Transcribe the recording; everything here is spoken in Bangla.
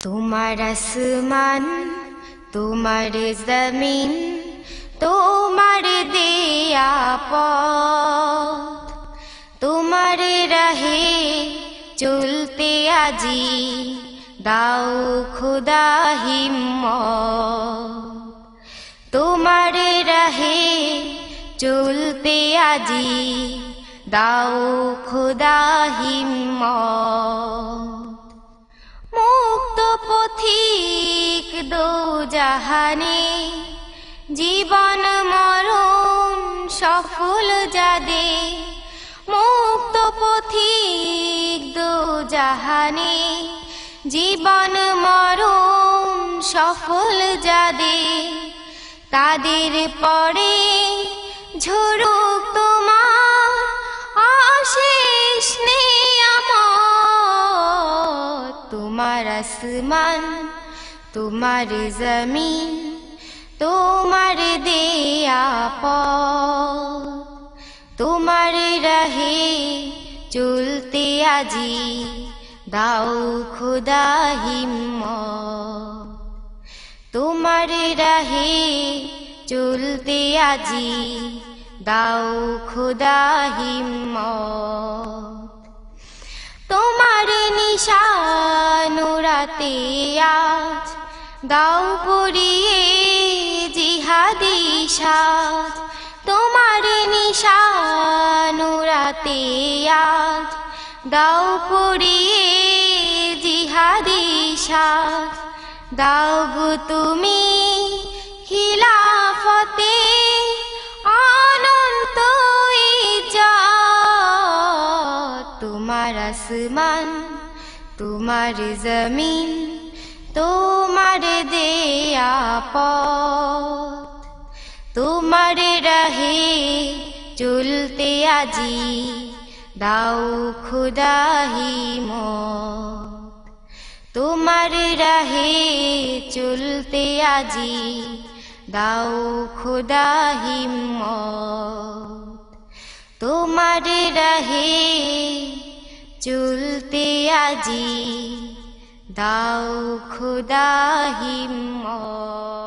তোমার আসমান তোমার জমিন তোমার দেয়া পথ, তোমার রাহে চলতে আজি দাও খুদা হিম্মত। তোমার রাহে চলতে আজি দাও খুদা হিম্মত। মুক্ত পথিক দো জাহানে জীবন মরণ সফল যাদে, মুক্ত পথিক দো জাহানে জীবন মরণ সফল যাদে, তাদের পরে ঝরুক তোমার অশেষ নেয়ামত। তোমার আসমান তোমার জমিন তোমার দেয়া পথ, তোমার রাহে চলতে আজি দাও খুদা হিম্মত। তোমার রাহে চলতে আজি দাও খুদা হিম্মত। তোমার নিশানুরাতে আজ দাও পরিয়ে জিহাদি সাজ। তোমার নিশানুরাতে আজ দাও পরিয়ে জিহাদি সাজ। দাও গো তুমি খিলাফতে অনন্ত ইজ্জত। তোমার আসমান তোমার জমিন তোমার দেয়া পথ, তোমার রাহে চলতে আজি দাও খুদা হিম্মত। তোমার রাহে চলতে আজি দাও খুদা হিম্মত। তোমার রাহে চলতে আজি দাও খুদা হিম্মত।